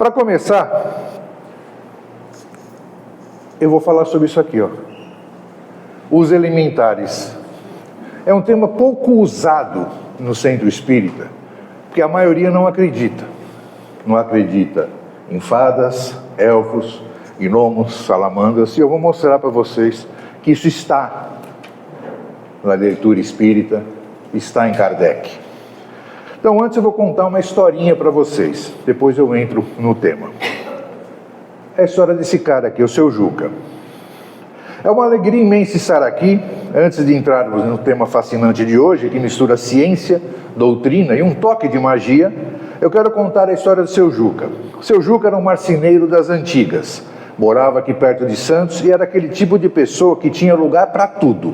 Para começar, eu vou falar sobre isso aqui, os elementares. É um tema pouco usado no centro espírita, porque a maioria não acredita. Não acredita em fadas, elfos, gnomos, salamandras, e eu vou mostrar para vocês que isso está na leitura espírita, está em Kardec. Então, antes eu vou contar uma historinha para vocês, depois eu entro no tema. É a história desse cara aqui, o Seu Juca. É uma alegria imensa estar aqui, antes de entrarmos no tema fascinante de hoje, que mistura ciência, doutrina e um toque de magia. Eu quero contar a história do Seu Juca. O Seu Juca era um marceneiro das antigas, morava aqui perto de Santos e era aquele tipo de pessoa que tinha lugar para tudo.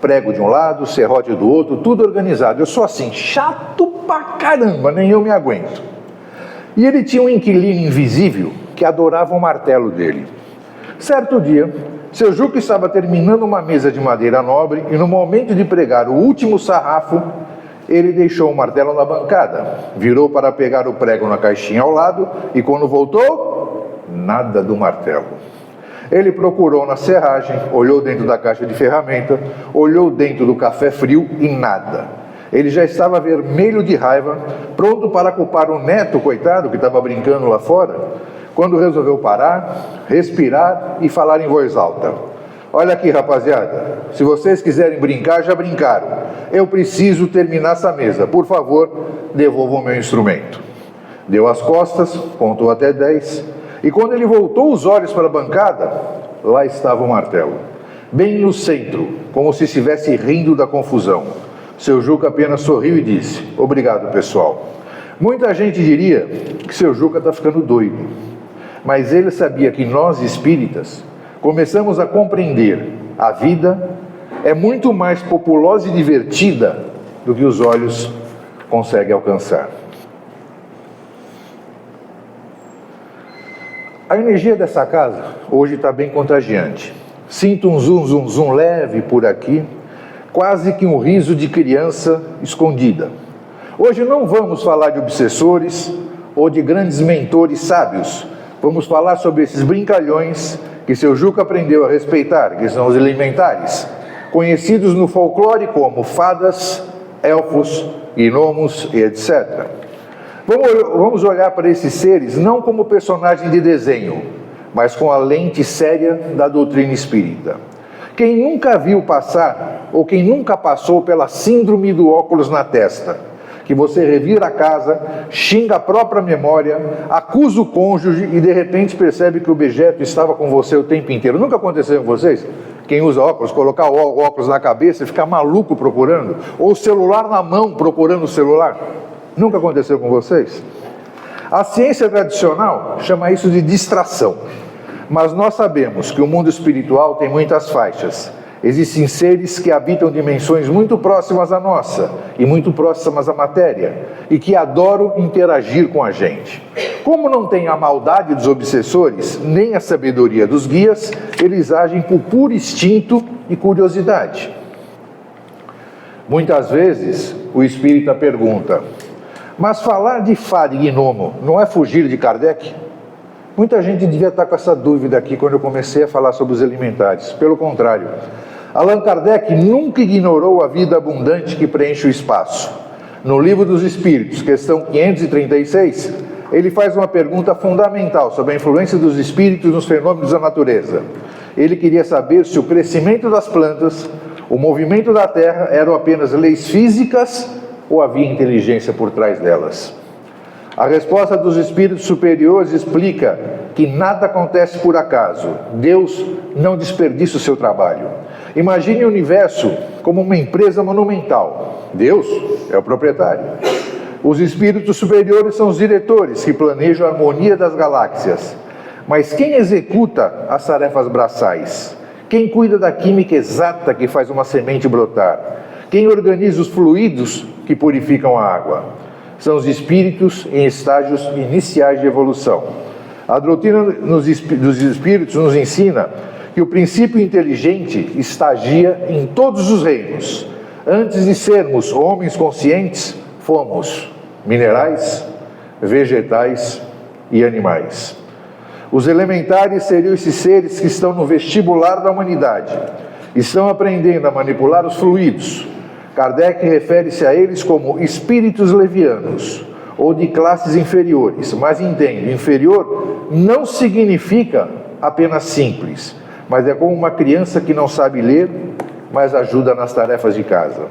Prego de um lado, serrote do outro, tudo organizado. Eu sou assim, chato pra caramba, nem eu me aguento. E ele tinha um inquilino invisível que adorava o martelo dele. Certo dia, Seu Juca estava terminando uma mesa de madeira nobre e no momento de pregar o último sarrafo, ele deixou o martelo na bancada, virou para pegar o prego na caixinha ao lado e quando voltou, nada do martelo. Ele procurou na serragem, olhou dentro da caixa de ferramenta, olhou dentro do café frio e nada. Ele já estava vermelho de raiva, pronto para culpar o neto, coitado, que estava brincando lá fora, quando resolveu parar, respirar e falar em voz alta. Olha aqui, rapaziada, se vocês quiserem brincar, já brincaram. Eu preciso terminar essa mesa. Por favor, devolvam o meu instrumento. Deu as costas, contou até 10. E quando ele voltou os olhos para a bancada, lá estava o martelo. Bem no centro, como se estivesse rindo da confusão. Seu Juca apenas sorriu e disse, obrigado, pessoal. Muita gente diria que Seu Juca está ficando doido. Mas ele sabia que nós, espíritas, começamos a compreender a vida é muito mais populosa e divertida do que os olhos conseguem alcançar. A energia dessa casa hoje está bem contagiante. Sinto um zum, zum, zum leve por aqui, quase que um riso de criança escondida. Hoje não vamos falar de obsessores ou de grandes mentores sábios. Vamos falar sobre esses brincalhões que Seu Juca aprendeu a respeitar, que são os elementares, conhecidos no folclore como fadas, elfos, gnomos e etc. Vamos olhar para esses seres não como personagem de desenho, mas com a lente séria da doutrina espírita. Quem nunca viu passar, ou quem nunca passou pela síndrome do óculos na testa, que você revira a casa, xinga a própria memória, acusa o cônjuge e de repente percebe que o objeto estava com você o tempo inteiro. Nunca aconteceu com vocês? Quem usa óculos, colocar o óculos na cabeça e ficar maluco procurando? Ou o celular na mão procurando o celular? Nunca aconteceu com vocês? A ciência tradicional chama isso de distração. Mas nós sabemos que o mundo espiritual tem muitas faixas. Existem seres que habitam dimensões muito próximas à nossa e muito próximas à matéria e que adoram interagir com a gente. Como não tem a maldade dos obsessores, nem a sabedoria dos guias, eles agem por puro instinto e curiosidade. Muitas vezes o espírita pergunta, mas falar de fada e gnomo não é fugir de Kardec? Muita gente devia estar com essa dúvida aqui quando eu comecei a falar sobre os elementares. Pelo contrário, Allan Kardec nunca ignorou a vida abundante que preenche o espaço. No Livro dos Espíritos, questão 536, ele faz uma pergunta fundamental sobre a influência dos espíritos nos fenômenos da natureza. Ele queria saber se o crescimento das plantas, o movimento da terra eram apenas leis físicas ou havia inteligência por trás delas. A resposta dos espíritos superiores explica que nada acontece por acaso. Deus não desperdiça o seu trabalho. Imagine o universo como uma empresa monumental. Deus é o proprietário. Os espíritos superiores são os diretores que planejam a harmonia das galáxias. Mas quem executa as tarefas braçais? Quem cuida da química exata que faz uma semente brotar? Quem organiza os fluidos que purificam a água? São os espíritos em estágios iniciais de evolução. A doutrina dos espíritos nos ensina que o princípio inteligente estagia em todos os reinos. Antes de sermos homens conscientes, fomos minerais, vegetais e animais. Os elementares seriam esses seres que estão no vestibular da humanidade, estão aprendendo a manipular os fluidos. Kardec refere-se a eles como espíritos levianos, ou de classes inferiores, mas entende, inferior não significa apenas simples, mas é como uma criança que não sabe ler, mas ajuda nas tarefas de casa.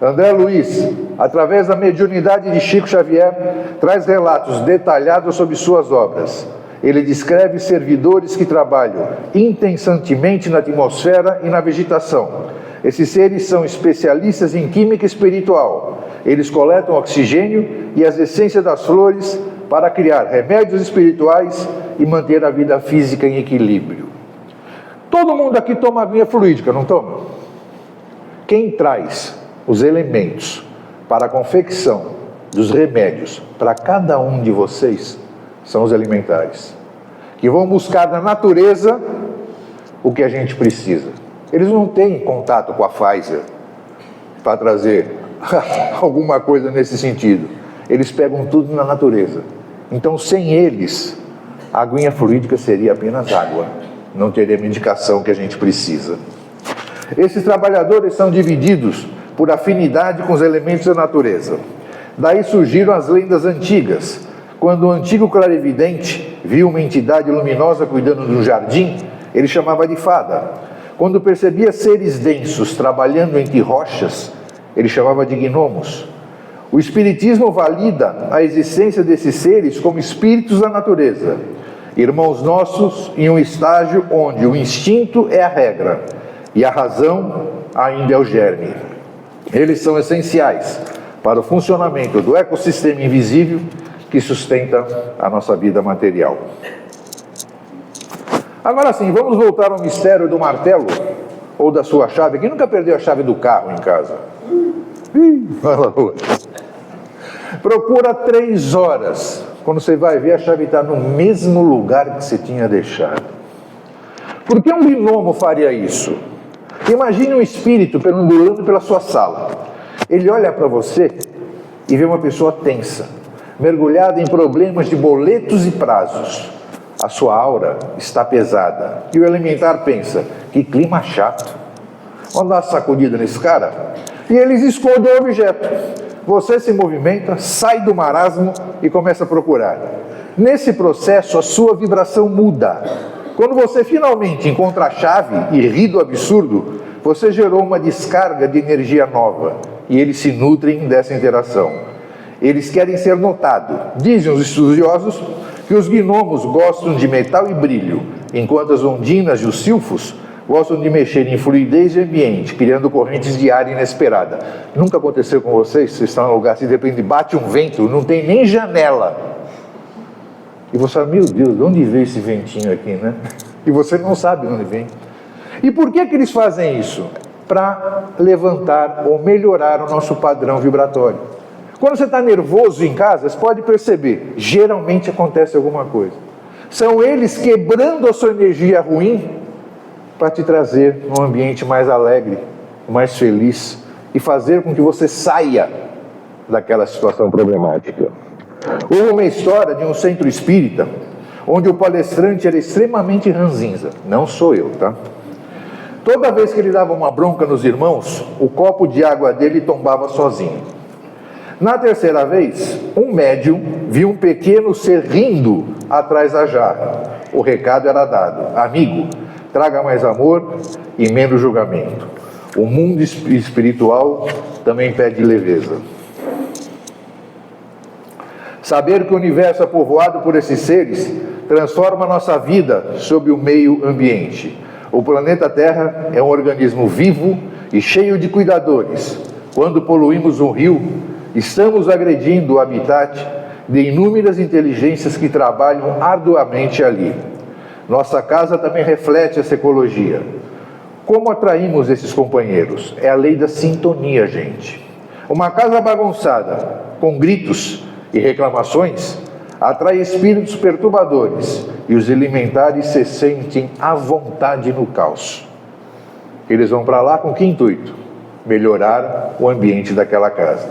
André Luiz, através da mediunidade de Chico Xavier, traz relatos detalhados sobre suas obras. Ele descreve servidores que trabalham incessantemente na atmosfera e na vegetação. Esses seres são especialistas em química espiritual. Eles coletam oxigênio e as essências das flores para criar remédios espirituais e manter a vida física em equilíbrio. Todo mundo aqui toma aguinha fluídica, não toma? Quem traz os elementos para a confecção dos remédios para cada um de vocês são os elementares, que vão buscar na natureza o que a gente precisa. Eles não têm contato com a Pfizer para trazer alguma coisa nesse sentido. Eles pegam tudo na natureza. Então, sem eles, a aguinha fluídica seria apenas água. Não teria a medicação que a gente precisa. Esses trabalhadores são divididos por afinidade com os elementos da natureza. Daí surgiram as lendas antigas. Quando o antigo clarividente viu uma entidade luminosa cuidando de um jardim, ele chamava de fada. Quando percebia seres densos trabalhando entre rochas, ele chamava de gnomos. O Espiritismo valida a existência desses seres como espíritos da natureza, irmãos nossos em um estágio onde o instinto é a regra e a razão ainda é o germe. Eles são essenciais para o funcionamento do ecossistema invisível que sustenta a nossa vida material. Agora sim, vamos voltar ao mistério do martelo ou da sua chave. Quem nunca perdeu a chave do carro em casa? Procura 3 horas. Quando você vai ver, a chave está no mesmo lugar que você tinha deixado. Por que um gnomo faria isso? Imagine um espírito perambulando pela sua sala. Ele olha para você e vê uma pessoa tensa, mergulhada em problemas de boletos e prazos. A sua aura está pesada. E o elementar pensa, que clima chato. Vamos dar uma sacudida nesse cara? E eles escondem o objeto. Você se movimenta, sai do marasmo e começa a procurar. Nesse processo, a sua vibração muda. Quando você finalmente encontra a chave e ri do absurdo, você gerou uma descarga de energia nova. E eles se nutrem dessa interação. Eles querem ser notados. Dizem os estudiosos que os gnomos gostam de metal e brilho, enquanto as ondinas e os silfos gostam de mexer em fluidez de ambiente, criando correntes de ar inesperada. Nunca aconteceu com vocês? Vocês estão num lugar assim, de repente bate um vento, não tem nem janela. E você fala, meu Deus, de onde veio esse ventinho aqui, né? E você não sabe de onde vem. E por que eles fazem isso? Para levantar ou melhorar o nosso padrão vibratório. Quando você está nervoso em casa, você pode perceber, geralmente acontece alguma coisa. São eles quebrando a sua energia ruim para te trazer um ambiente mais alegre, mais feliz e fazer com que você saia daquela situação problemática. Houve uma história de um centro espírita onde o palestrante era extremamente ranzinza. Não sou eu, tá? Toda vez que ele dava uma bronca nos irmãos, o copo de água dele tombava sozinho. Na terceira vez, um médium viu um pequeno ser rindo atrás da jarra. O recado era dado: amigo, traga mais amor e menos julgamento. O mundo espiritual também pede leveza. Saber que o universo é povoado por esses seres transforma a nossa vida sob o meio ambiente. O planeta Terra é um organismo vivo e cheio de cuidadores. Quando poluímos um rio, estamos agredindo o habitat de inúmeras inteligências que trabalham arduamente ali. Nossa casa também reflete essa ecologia. Como atraímos esses companheiros? É a lei da sintonia, gente. Uma casa bagunçada, com gritos e reclamações, atrai espíritos perturbadores e os elementares se sentem à vontade no caos. Eles vão para lá com que intuito? Melhorar o ambiente daquela casa.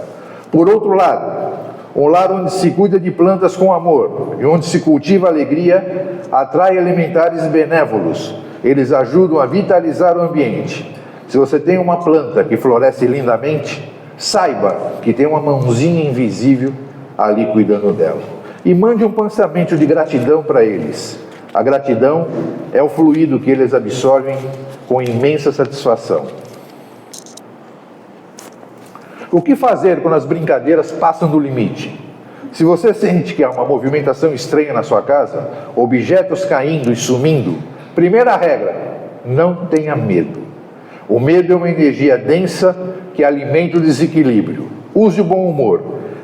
Por outro lado, Um lar onde se cuida de plantas com amor e onde se cultiva alegria atrai elementares benévolos. Eles ajudam a vitalizar o ambiente. Se você tem uma planta que floresce lindamente, saiba que tem uma mãozinha invisível ali cuidando dela. E mande um pensamento de gratidão para eles. A gratidão é o fluido que eles absorvem com imensa satisfação. O que fazer quando as brincadeiras passam do limite? Se você sente que há uma movimentação estranha na sua casa, objetos caindo e sumindo, primeira regra, não tenha medo. O medo é uma energia densa que alimenta o desequilíbrio. Use o bom humor.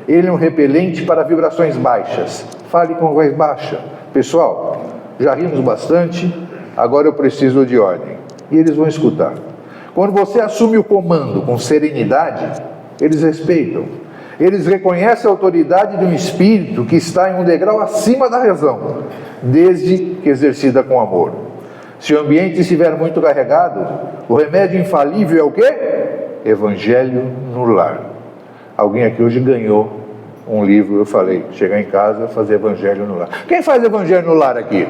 Ele é um repelente para vibrações baixas. Fale com voz baixa. Pessoal, já rimos bastante, agora eu preciso de ordem. E eles vão escutar. Quando você assume o comando com serenidade, eles respeitam. Eles reconhecem a autoridade de um espírito que está em um degrau acima da razão, desde que exercida com amor. Se o ambiente estiver muito carregado, o remédio infalível é o quê? Evangelho no lar. Alguém aqui hoje ganhou um livro, eu falei, chegar em casa, fazer evangelho no lar. Quem faz evangelho no lar aqui?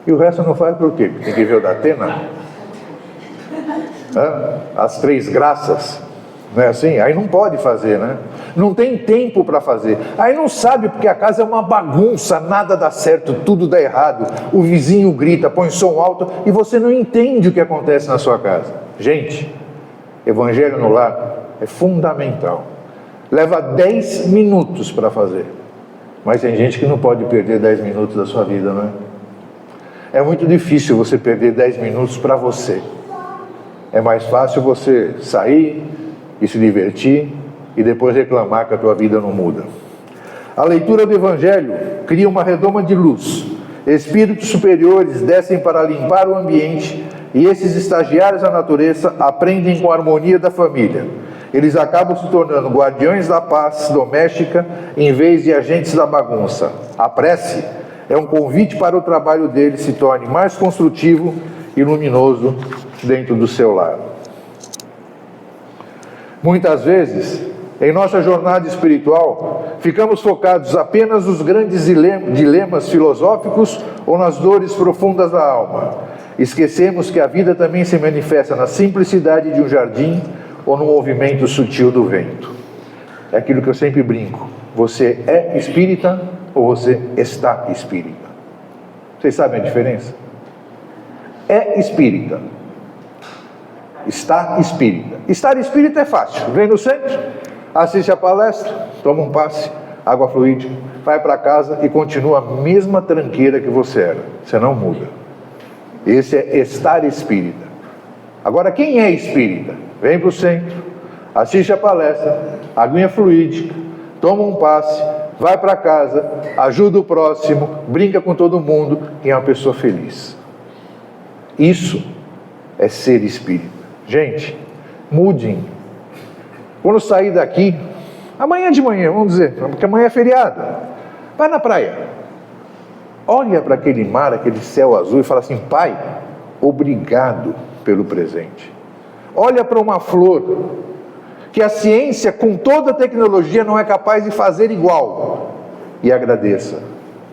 E o resto não faz por quê? Tem que ver o da Atena? As 3 graças, não é assim? Aí não pode fazer, né? Não tem tempo para fazer. Aí não sabe porque a casa é uma bagunça, nada dá certo, tudo dá errado. O vizinho grita, põe som alto e você não entende o que acontece na sua casa. Gente, evangelho no lar é fundamental. Leva 10 minutos para fazer. Mas tem gente que não pode perder 10 minutos da sua vida, não é? É muito difícil você perder 10 minutos para você. É mais fácil você sair e se divertir e depois reclamar que a tua vida não muda. A leitura do Evangelho cria uma redoma de luz. Espíritos superiores descem para limpar o ambiente e esses estagiários da natureza aprendem com a harmonia da família. Eles acabam se tornando guardiões da paz doméstica em vez de agentes da bagunça. A prece é um convite para o trabalho deles se torne mais construtivo e luminoso dentro do seu lar. Muitas vezes, em nossa jornada espiritual, ficamos focados apenas nos grandes dilemas filosóficos ou nas dores profundas da alma. Esquecemos que a vida também se manifesta na simplicidade de um jardim ou no movimento sutil do vento. É aquilo que eu sempre brinco. Você é espírita ou você está espírita? Vocês sabem a diferença? É espírita. Está espírita. Estar espírita é fácil. Vem no centro, assiste a palestra, toma um passe, água fluídica, vai para casa e continua a mesma tranqueira que você era. Você não muda. Esse é estar espírita. Agora, quem é espírita? Vem para o centro, assiste a palestra, aguinha fluídica, toma um passe, vai para casa, ajuda o próximo, brinca com todo mundo e é uma pessoa feliz. Isso é ser espírita. Gente, mudem. Quando sair daqui, amanhã de manhã, vamos dizer, porque amanhã é feriado, vai na praia. Olha para aquele mar, aquele céu azul e fala assim: Pai, obrigado pelo presente. Olha para uma flor que a ciência, com toda a tecnologia, não é capaz de fazer igual. E agradeça.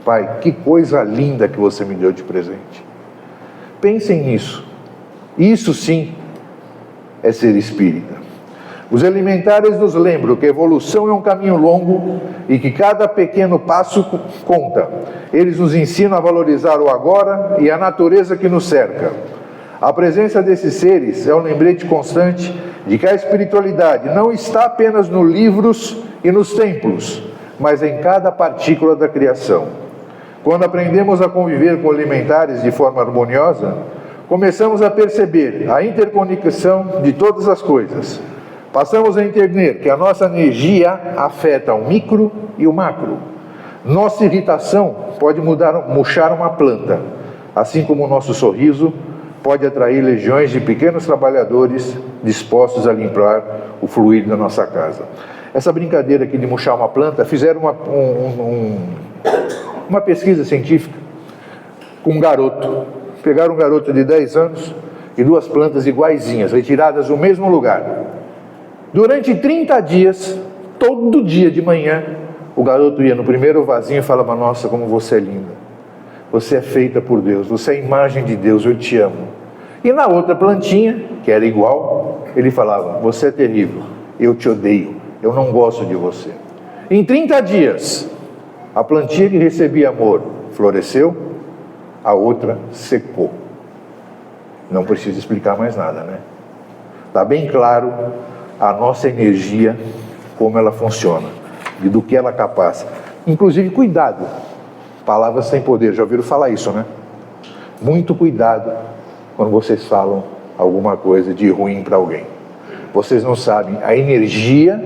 Pai, que coisa linda que você me deu de presente. Pensem nisso. Isso sim é ser espírita. Os elementares nos lembram que a evolução é um caminho longo e que cada pequeno passo conta. Eles nos ensinam a valorizar o agora e a natureza que nos cerca. A presença desses seres é um lembrete constante de que a espiritualidade não está apenas nos livros e nos templos, mas em cada partícula da criação. Quando aprendemos a conviver com elementares de forma harmoniosa, começamos a perceber a interconexão de todas as coisas. Passamos a entender que a nossa energia afeta o micro e o macro. Nossa irritação pode murchar uma planta, assim como o nosso sorriso pode atrair legiões de pequenos trabalhadores dispostos a limpar o fluido da nossa casa. Essa brincadeira aqui de murchar uma planta, fizeram uma pesquisa científica com um garoto. Pegaram um garoto de 10 anos e 2 plantas iguaizinhas, retiradas do mesmo lugar. Durante 30 dias, Todo dia de manhã, o garoto ia no primeiro vasinho e falava: nossa, como você é linda. Você é feita por Deus, você é a imagem de Deus, eu te amo. E na outra plantinha, que era igual, ele falava: você é terrível, eu te odeio, eu não gosto de você. Em 30 dias, a plantinha que recebia amor floresceu, a outra secou. Não preciso explicar mais nada, né? Está bem claro a nossa energia, como ela funciona e do que ela é capaz. Inclusive, cuidado. Palavras sem poder, já ouviram falar isso, né? Muito cuidado quando vocês falam alguma coisa de ruim para alguém. Vocês não sabem a energia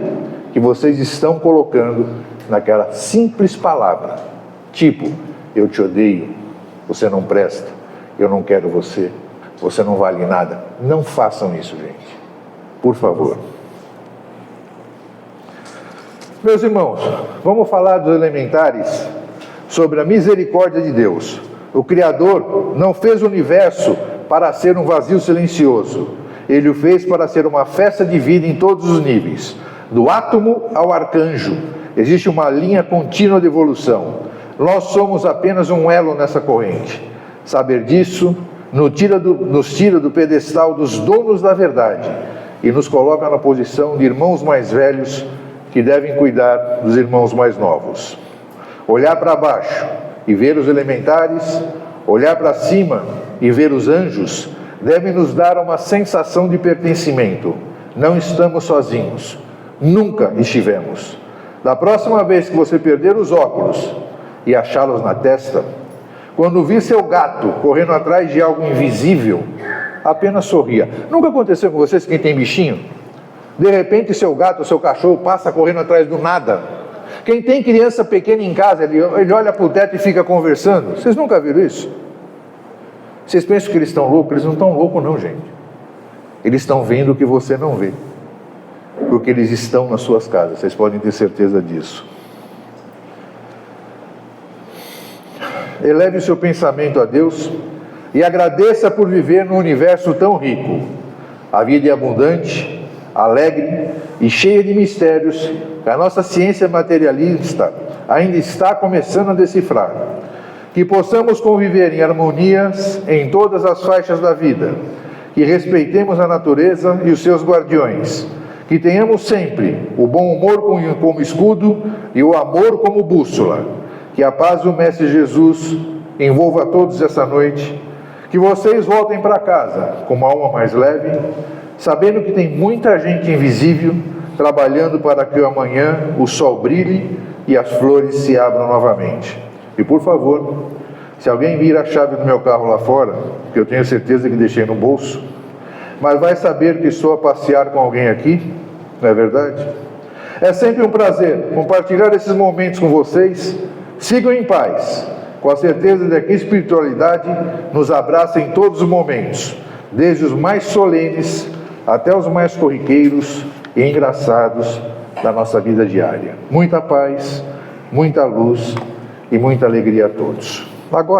que vocês estão colocando naquela simples palavra. Tipo: eu te odeio, você não presta, eu não quero você, você não vale nada. Não façam isso, gente. Por favor. Meus irmãos, vamos falar dos elementares, sobre a misericórdia de Deus. O Criador não fez o universo para ser um vazio silencioso. Ele o fez para ser uma festa de vida em todos os níveis. Do átomo ao arcanjo, existe uma linha contínua de evolução. Nós somos apenas um elo nessa corrente. Saber disso nos tira do pedestal dos donos da verdade e nos coloca na posição de irmãos mais velhos que devem cuidar dos irmãos mais novos. Olhar para baixo e ver os elementares, olhar para cima e ver os anjos, deve nos dar uma sensação de pertencimento. Não estamos sozinhos. Nunca estivemos. Da próxima vez que você perder os óculos e achá-los na testa, quando vir seu gato correndo atrás de algo invisível, apenas sorria. Nunca aconteceu com vocês, quem tem bichinho? De repente seu gato, seu cachorro passa correndo atrás do nada. Quem tem criança pequena em casa, ele olha para o teto e fica conversando. Vocês nunca viram isso? Vocês pensam que eles estão loucos? Eles não estão loucos não, gente. Eles estão vendo o que você não vê. Porque eles estão nas suas casas, vocês podem ter certeza disso. Eleve o seu pensamento a Deus e agradeça por viver num universo tão rico. A vida é abundante, alegre e cheia de mistérios que a nossa ciência materialista ainda está começando a decifrar. Que possamos conviver em harmonias em todas as faixas da vida, que respeitemos a natureza e os seus guardiões, que tenhamos sempre o bom humor como escudo e o amor como bússola. Que a paz do Mestre Jesus envolva todos essa noite, que vocês voltem para casa com uma alma mais leve, sabendo que tem muita gente invisível trabalhando para que amanhã o sol brilhe e as flores se abram novamente. E por favor, se alguém vir a chave do meu carro lá fora, que eu tenho certeza que deixei no bolso, mas vai saber que estou a passear com alguém aqui, não é verdade? É sempre um prazer compartilhar esses momentos com vocês. Sigam em paz, com a certeza de que a espiritualidade nos abraça em todos os momentos, desde os mais solenes até os mais corriqueiros e engraçados da nossa vida diária. Muita paz, muita luz e muita alegria a todos. Agora,